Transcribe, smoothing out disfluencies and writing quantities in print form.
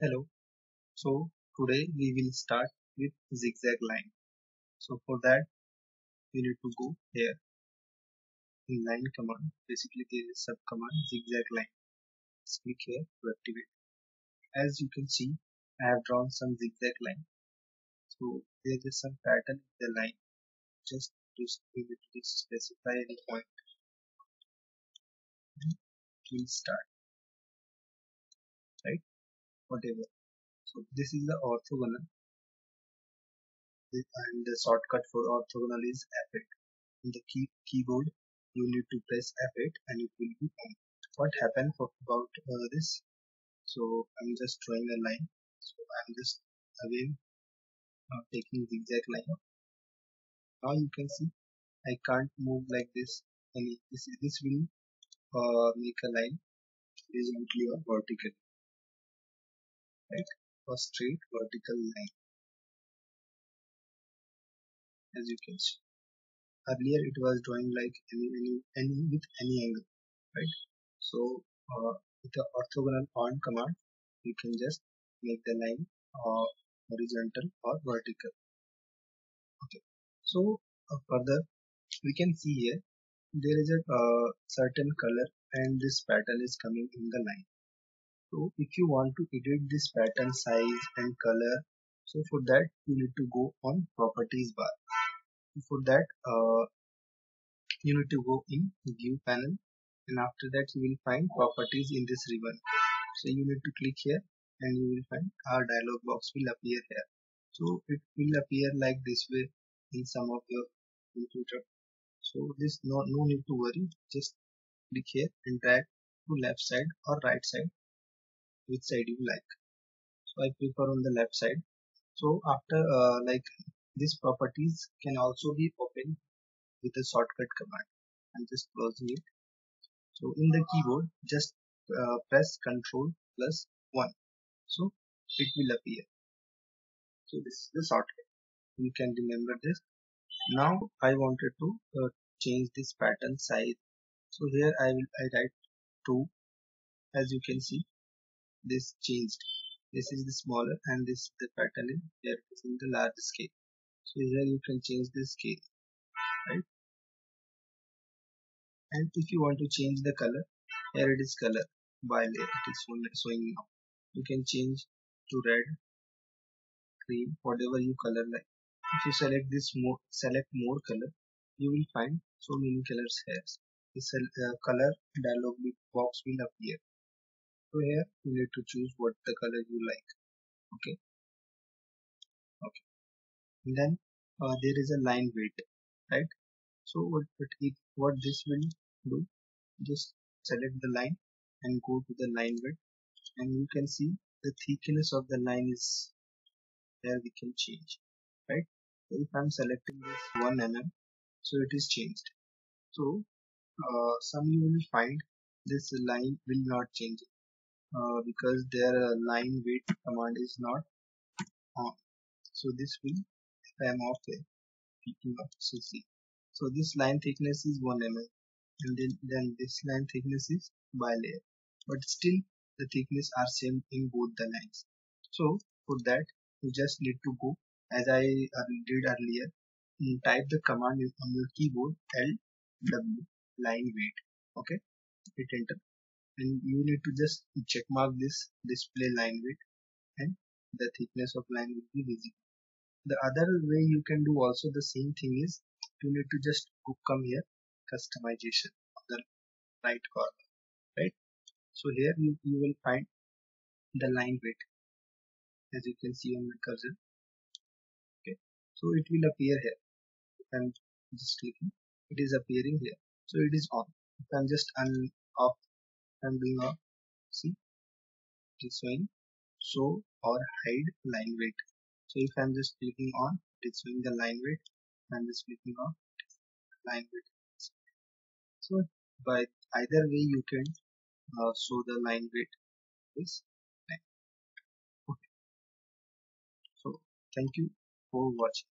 Hello. So today we will start with zigzag line. So for that you need to go here in line command. Basically there is sub command zigzag line. Just click here to activate. As you can see, I have drawn some zigzag line. So there is some pattern in the line. Just we need to specify the point. We'll start, right? Whatever. So this is the orthogonal, and the shortcut for orthogonal is F8. In the keyboard you need to press F8 and it will be on. What happened about this? So I'm just drawing a line. So I'm just again taking zigzag line. Now you can see I can't move like this. Any this will make a line horizontally or vertical, right? A straight vertical line, as you can see. Earlier it was drawing like any with any angle, right? So with the orthogonal on command, you can just make the line horizontal or vertical. Okay. So further we can see here there is a certain color and this pattern is coming in the line. So if you want to edit this pattern size and color, so for that you need to go on properties bar. For that you need to go in view panel, and after that you will find properties in this ribbon. So you need to click here and you will find our dialog box will appear here. So it will appear like this way in some of your computer. So this no need to worry, just click here and drag to left side or right side, which side you like. So I prefer on the left side. So after like these properties can also be opened with a shortcut command. I'm just closing it. So in the keyboard just press Ctrl plus 1, so it will appear. So this is the shortcut, you can remember this. Now I wanted to change this pattern size. So here I write 2. As you can see, this changed. This is the smaller and this the pattern is here is in the large scale. So here you can change the scale, right? And if you want to change the color, here it is color by layer, it is showing now. You can change to red, green, whatever you color like. If you select more color, you will find so many colors here. This color dialog box will appear. So here you need to choose what the color you like. Okay, okay. And then there is a line weight, right? So what this will do? Just select the line and go to the line weight, and you can see the thickness of the line is there. We can change, right? So if I'm selecting this 1 mm, so it is changed. So some you will find this line will not change because their line weight command is not on. So this will, if I am off here, picking up. So see, so this line thickness is 1 mm, and then this line thickness is by layer, but still the thickness are same in both the lines. So for that you just need to go as I did earlier, type the command on your keyboard LW line weight. Okay, hit enter, and you need to just check mark this display line weight, and the thickness of line will be visible. The other way you can do also the same thing is you need to just come here, customization on the right corner, right? So here you will find the line weight, as you can see on the cursor. Okay, so it will appear here. If I'm just clicking, it is appearing here. So it is on. If I'm just off, I'm doing off, see, it is showing show or hide line weight. So if I'm just clicking on, it is showing the line weight. I'm just clicking on line weight. So by either way you can show the line weight is line. Okay. So thank you for watching.